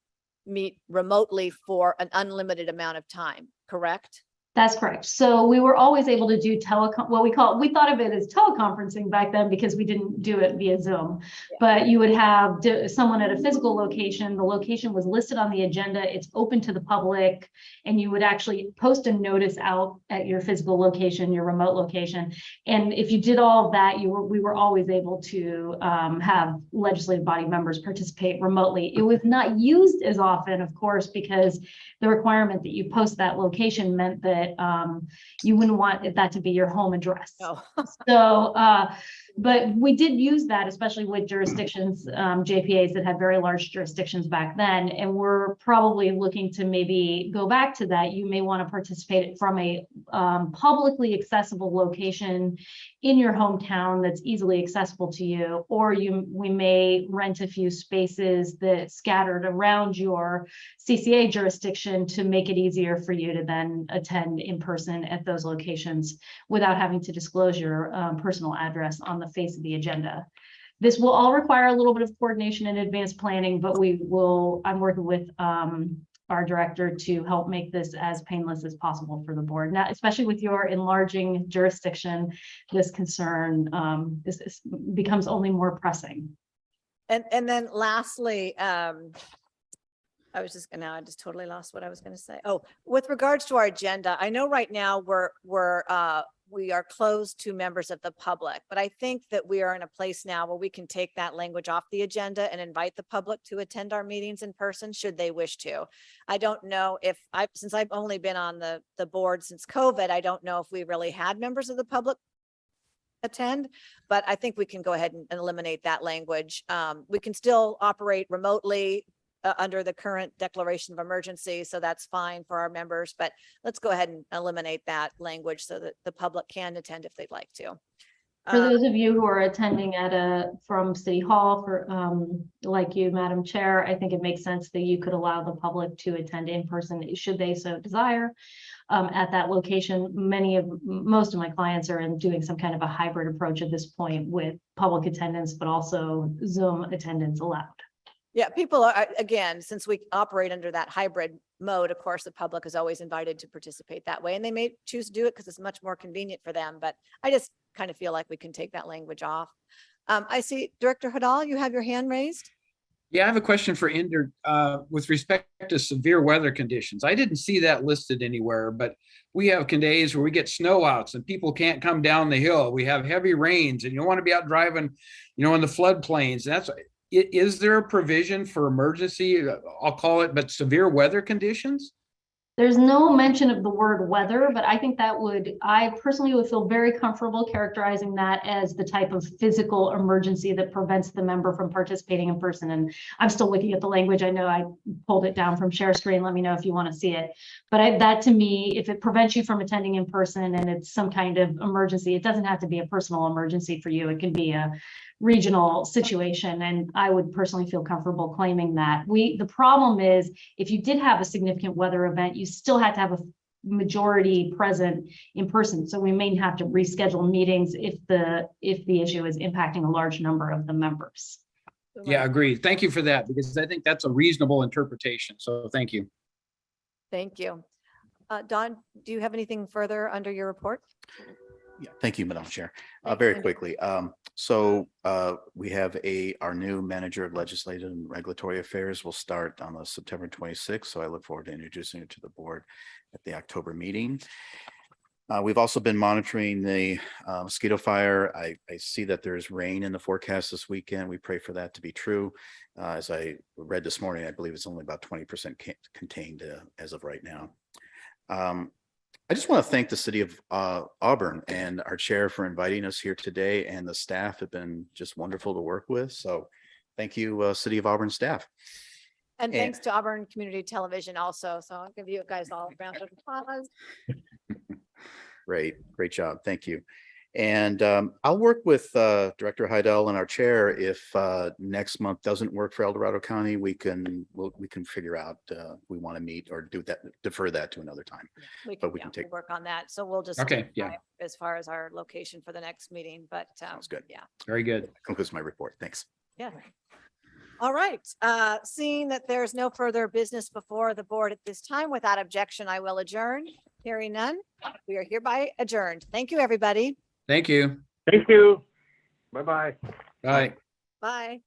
meet remotely for an unlimited amount of time, correct? That's correct. So we were always able to do we thought of it as teleconferencing back then because we didn't do it via Zoom. But you would have someone at a physical location, the location was listed on the agenda, it's open to the public, and you would actually post a notice out at your physical location, your remote location. And if you did all of that, we were always able to have legislative body members participate remotely. It was not used as often, of course, because the requirement that you post that location meant that you wouldn't want that to be your home address. No. So, but we did use that, especially with jurisdictions, JPAs that had very large jurisdictions back then. And we're probably looking to maybe go back to that. You may want to participate from a publicly accessible location in your hometown that's easily accessible to you, or we may rent a few spaces that scattered around your CCA jurisdiction to make it easier for you to then attend in person at those locations without having to disclose your personal address on the face of the agenda. This will all require a little bit of coordination and advanced planning, but I'm working with our director to help make this as painless as possible for the board. Now, especially with your enlarging jurisdiction, this concern this becomes only more pressing. And then lastly, I just totally lost what I was going to say. Oh, with regards to our agenda, I know right now we are closed to members of the public, but I think that we are in a place now where we can take that language off the agenda and invite the public to attend our meetings in person should they wish to. I don't know if since I've only been on the board since COVID, I don't know if we really had members of the public attend, but I think we can go ahead and eliminate that language. We can still operate remotely under the current declaration of emergency. So that's fine for our members, but let's go ahead and eliminate that language so that the public can attend if they'd like to. For those of you who are attending from City Hall, like you, Madam Chair, I think it makes sense that you could allow the public to attend in person should they so desire at that location. Most of my clients are doing some kind of a hybrid approach at this point with public attendance, but also Zoom attendance allowed. Yeah, people are, again, since we operate under that hybrid mode, of course, the public is always invited to participate that way, and they may choose to do it because it's much more convenient for them. But I just kind of feel like we can take that language off. I see Director Hadal, you have your hand raised. Yeah, I have a question for Inder with respect to severe weather conditions. I didn't see that listed anywhere, but we have days where we get snowouts and people can't come down the hill. We have heavy rains and you don't want to be out driving, in the floodplains. Is there a provision for emergency, I'll call it, but severe weather conditions? There's no mention of the word weather, but I think I personally would feel very comfortable characterizing that as the type of physical emergency that prevents the member from participating in person. And I'm still looking at the language. I know I pulled it down from share screen. Let me know if you want to see it. But that to me, if it prevents you from attending in person and it's some kind of emergency, it doesn't have to be a personal emergency for you. It can be a regional situation. And I would personally feel comfortable claiming that. The problem is if you did have a significant weather event, you still had to have a majority present in person. So we may have to reschedule meetings if the issue is impacting a large number of the members. Yeah, agreed. Thank you for that, because I think that's a reasonable interpretation. So thank you. Thank you. Don, do you have anything further under your report? Yeah, thank you, Madam Chair. Thank Very you. quickly. We have our new manager of legislative and regulatory affairs will start on the September 26th. So I look forward to introducing her to the board at the October meeting. We've also been monitoring the mosquito fire. I see that there's rain in the forecast this weekend. We pray for that to be true. As I read this morning, I believe it's only about 20% contained as of right now. I just want to thank the city of Auburn and our chair for inviting us here today, and the staff have been just wonderful to work with. So thank you, City of Auburn staff. And thanks to Auburn Community Television also. So I'll give you guys all a round of applause. Great job. Thank you. And I'll work with Director Heidel and our chair. If next month doesn't work for El Dorado County, we can figure out we want to meet or defer that to another time. But we can take. Work on that. So we'll just. Okay, yeah. As far as our location for the next meeting, but. Sounds good. Yeah. Very good. Concludes my report. Thanks. Yeah. All right. Seeing that there's no further business before the board at this time, without objection, I will adjourn. Hearing none, we are hereby adjourned. Thank you, everybody. Thank you. Thank you. Bye-bye. Bye. Bye.